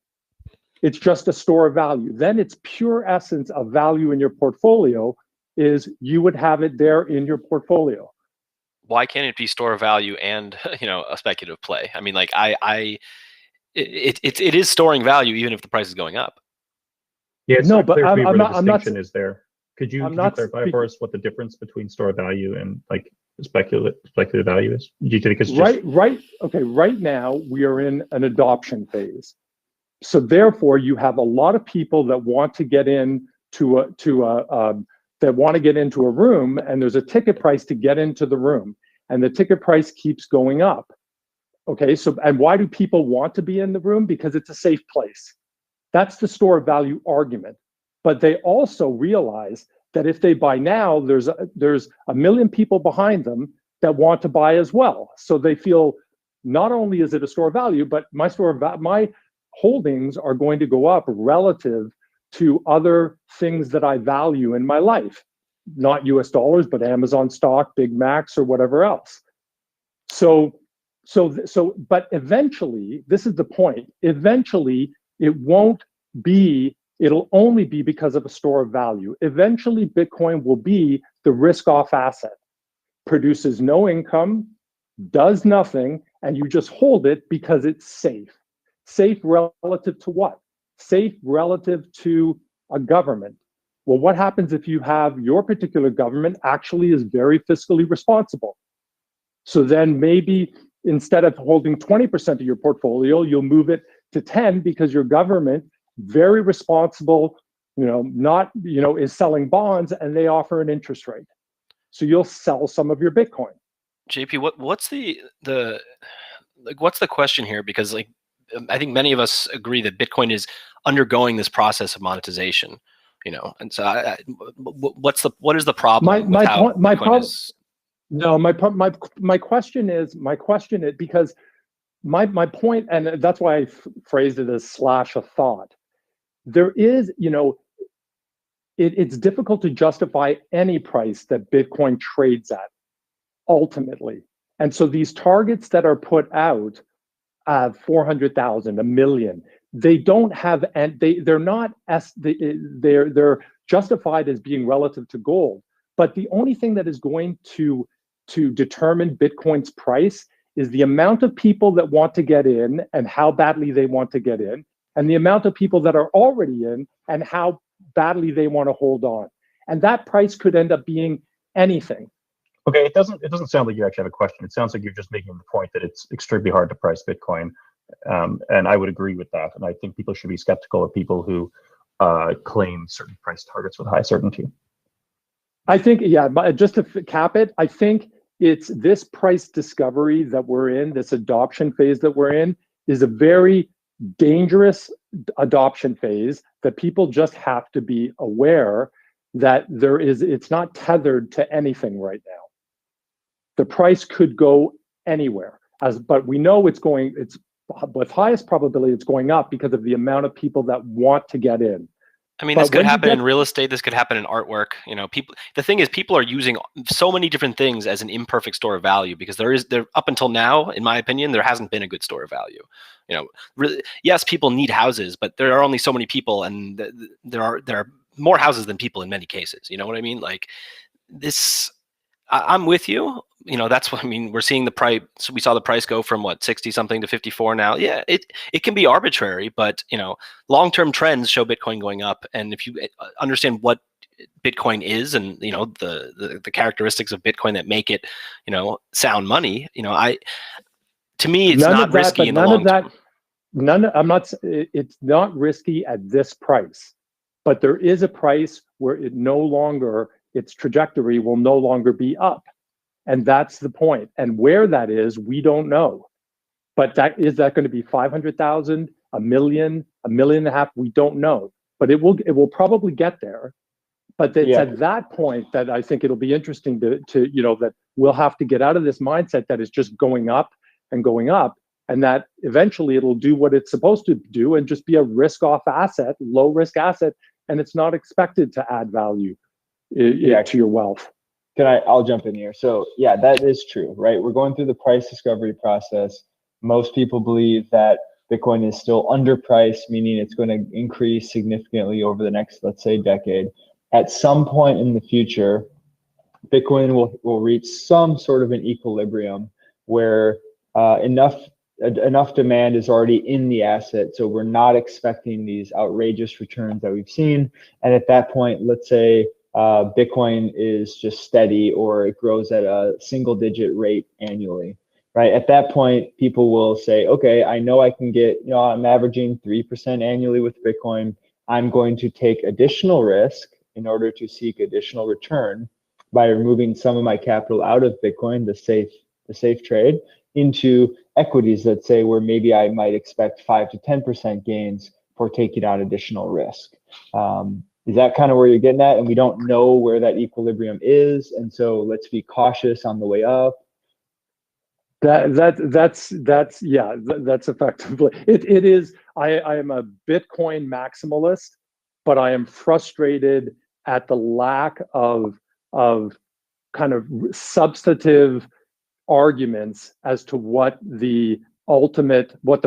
It's just a store of value. Then its pure essence of value in your portfolio is you would have it there in your portfolio. Why can't it be store of value and a speculative play? I mean, like it is storing value even if the price is going up. Yeah, no, but I'm not. Is there? Could you clarify for us what the difference between store of value and like speculative value is? Do you think it's just right now we are in an adoption phase, so therefore you have a lot of people that want to get into a room, and there's a ticket price to get into the room, and the ticket price keeps going up. Okay, so and why do people want to be in the room? Because it's a safe place. That's the store of value argument. But they also realize that if they buy now, there's a million people behind them that want to buy as well. So they feel not only is it a store of value, but my holdings are going to go up relative to other things that I value in my life, not US dollars, but Amazon stock, Big Macs, or whatever else. But eventually, this is the point. Eventually, it'll only be because of a store of value. Eventually, Bitcoin will be the risk-off asset, produces no income, does nothing, and you just hold it because it's safe. Safe relative to what? Safe relative to a government. Well, what happens if you have your particular government actually is very fiscally responsible? So then maybe instead of holding 20% of your portfolio, you'll move it to 10 because your government, very responsible, is selling bonds and they offer an interest rate. So you'll sell some of your Bitcoin. JP, what's the question here? Because like, I think many of us agree that Bitcoin is undergoing this process of monetization, you know, and so what is the problem? My question is because my point, and that's why I phrased it as slash a thought. There is, you know, it's difficult to justify any price that Bitcoin trades at ultimately. And so these targets that are put out, 400,000, 1 million, they don't have, and they're not, they're justified as being relative to gold. But the only thing that is going to determine Bitcoin's price is the amount of people that want to get in and how badly they want to get in, and the amount of people that are already in and how badly they want to hold on. And that price could end up being anything. Okay, it doesn't sound like you actually have a question. It sounds like you're just making the point that it's extremely hard to price Bitcoin. And I would agree with that. And I think people should be skeptical of people who claim certain price targets with high certainty. I think, yeah, just to cap it, I think it's this price discovery that we're in, this adoption phase that we're in, is a very dangerous adoption phase that people just have to be aware that it's not tethered to anything right now. The price could go anywhere, but we know it's with highest probability it's going up because of the amount of people that want to get in. I mean, this could happen in real estate. This could happen in artwork. You know, the thing is, people are using so many different things as an imperfect store of value because there up until now, in my opinion, there hasn't been a good store of value. You know, really, yes, people need houses, but there are only so many people, and there are more houses than people in many cases. You know what I mean? Like this, I'm with you. You know, that's what I mean. We're seeing the price. So we saw the price go from what 60 something to 54 now. Yeah, it can be arbitrary, but you know, long-term trends show Bitcoin going up. And if you understand what Bitcoin is, and you know the characteristics of Bitcoin that make it, you know, sound money. You know, to me, it's not risky in the long term. It's not risky at this price, but there is a price where its trajectory will no longer be up. And that's the point. And where that is, we don't know. But is that going to be 500,000, 1 million, 1.5 million? We don't know. But it will probably get there. But it's at that point that I think it'll be interesting to you know, that we'll have to get out of this mindset that is just going up and going up, and that eventually it'll do what it's supposed to do and just be a risk-off asset, low-risk asset, and it's not expected to add value to your wealth. I'll jump in here. So yeah, that is true, right? We're going through the price discovery process. Most people believe that Bitcoin is still underpriced, meaning it's going to increase significantly over the next, let's say, decade. At some point in the future, Bitcoin will reach some sort of an equilibrium where enough demand is already in the asset. So we're not expecting these outrageous returns that we've seen. And at that point, let's say Bitcoin is just steady or it grows at a single-digit rate annually, right? At that point, people will say, okay, I know I can get, you know, I'm averaging 3% annually with Bitcoin. I'm going to take additional risk in order to seek additional return by removing some of my capital out of Bitcoin, the safe trade, into equities, let's say, where maybe I might expect 5 to 10% gains for taking on additional risk. Is that kind of where you're getting at? And we don't know where that equilibrium is, and so let's be cautious on the way up. That's effectively it is. I am a Bitcoin maximalist, but I am frustrated at the lack of kind of substantive arguments as to what the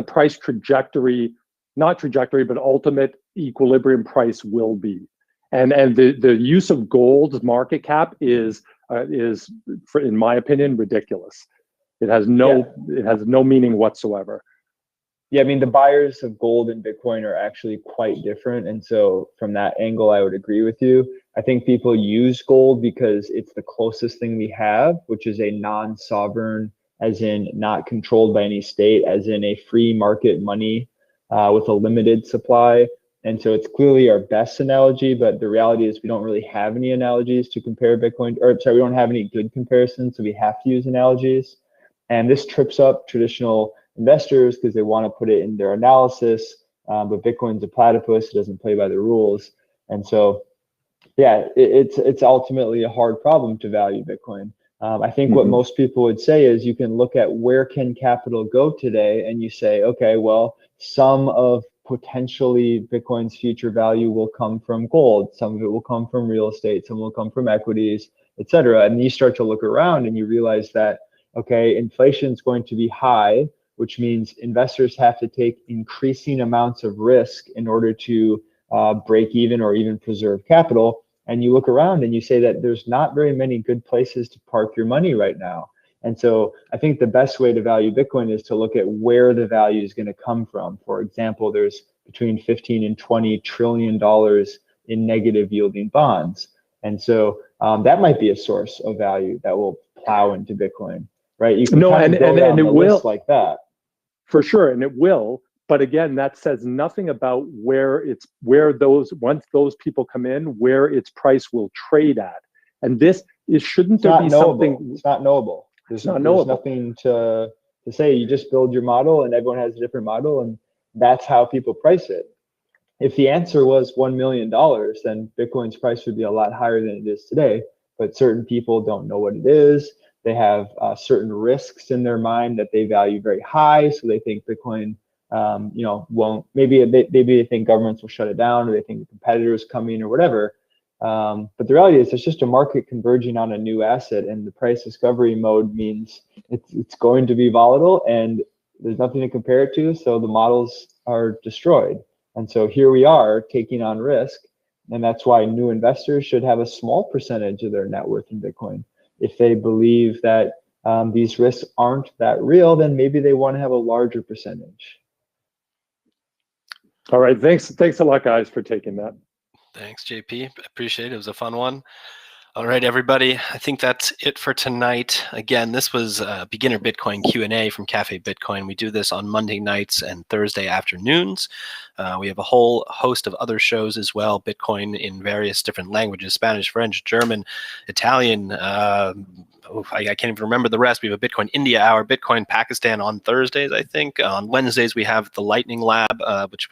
price trajectory, not trajectory, but ultimate equilibrium price will be. And the use of gold's market cap is in my opinion, ridiculous. It has no meaning whatsoever. Yeah, I mean, the buyers of gold and Bitcoin are actually quite different. And so from that angle, I would agree with you. I think people use gold because it's the closest thing we have, which is a non-sovereign, as in not controlled by any state, as in a free market money with a limited supply. And so it's clearly our best analogy, but the reality is we don't really have any analogies to compare Bitcoin, or sorry, we don't have any good comparisons, so we have to use analogies. And this trips up traditional investors because they want to put it in their analysis, but Bitcoin's a platypus, it doesn't play by the rules. And so, yeah, it's ultimately a hard problem to value Bitcoin. I think what most people would say is you can look at where can capital go today, and you say, okay, well, some of potentially Bitcoin's future value will come from gold, some of it will come from real estate, some will come from equities, etc. And you start to look around and you realize that, okay, inflation is going to be high, which means investors have to take increasing amounts of risk in order to break even or even preserve capital. And you look around and you say that there's not very many good places to park your money right now. And so I think the best way to value Bitcoin is to look at where the value is going to come from. For example, there's between 15 and 20 trillion dollars in negative yielding bonds. And so that might be a source of value that will plow into Bitcoin, right? You can kind of go down the list like that. For sure, and it will. But again, that says nothing about once those people come in, where its price will trade at. And this shouldn't there be something? It's not knowable. There's nothing to say. You just build your model, and everyone has a different model, and that's how people price it. If the answer was $1 million, then Bitcoin's price would be a lot higher than it is today. But certain people don't know what it is. They have certain risks in their mind that they value very high, so they think Bitcoin won't, maybe they think governments will shut it down, or they think the competitors coming or whatever. But the reality is it's just a market converging on a new asset, and the price discovery mode means it's going to be volatile and there's nothing to compare it to, so the models are destroyed. And so here we are taking on risk, and that's why new investors should have a small percentage of their net worth in Bitcoin. If they believe that these risks aren't that real, then maybe they want to have a larger percentage. All right, thanks a lot, guys, for taking that. Thanks, JP. Appreciate it. It was a fun one. All right, everybody. I think that's it for tonight. Again, this was Beginner Bitcoin Q&A from Cafe Bitcoin. We do this on Monday nights and Thursday afternoons. We have a whole host of other shows as well, Bitcoin in various different languages, Spanish, French, German, Italian. I can't even remember the rest. We have a Bitcoin India Hour, Bitcoin Pakistan on Thursdays, I think. On Wednesdays, we have the Lightning Lab, which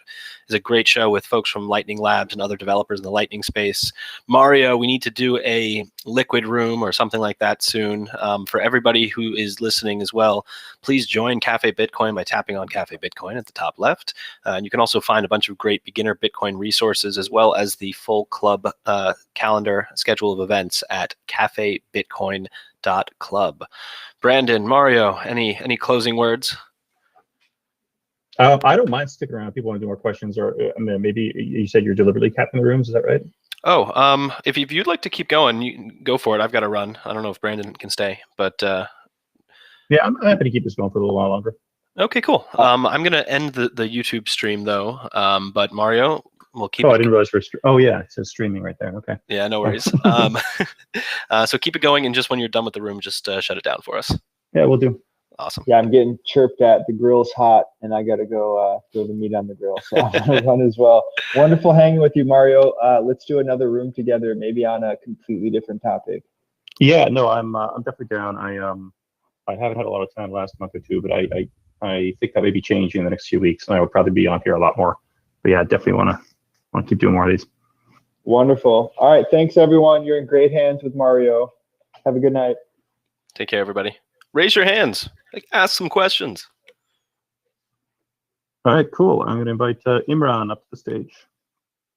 is a great show with folks from Lightning Labs and other developers in the Lightning space. Mario, we need to do a liquid room or something like that soon. For everybody who is listening as well, please join Cafe Bitcoin by tapping on Cafe Bitcoin at the top left. And you can also find a bunch of great beginner Bitcoin resources, as well as the full club calendar schedule of events at cafebitcoin.club. Brandon, Mario, any closing words? I don't mind sticking around. People want to do more questions, or maybe you said you're deliberately capping the rooms. Is that right? Oh, if you'd like to keep going, you can go for it. I've got to run. I don't know if Brandon can stay, but yeah, I'm happy to keep this going for a little while longer. Okay, cool. I'm going to end the YouTube stream though. But Mario, we'll keep. Oh, I didn't realize oh yeah, it says streaming right there. Okay. Yeah, no worries. So keep it going, and just when you're done with the room, just shut it down for us. Yeah, we'll do. Awesome. Yeah, I'm getting chirped at. The grill's hot, and I got to go throw the meat on the grill. So I'm going to run as well. Wonderful hanging with you, Mario. Let's do another room together, maybe on a completely different topic. Yeah, no, I'm definitely down. I haven't had a lot of time the last month or two, but I think that may be changing in the next few weeks, and I will probably be on here a lot more. But yeah, definitely want to keep doing more of these. Wonderful. All right, thanks everyone. You're in great hands with Mario. Have a good night. Take care, everybody. Raise your hands. Ask some questions. All right, cool. I'm going to invite Imran up to the stage.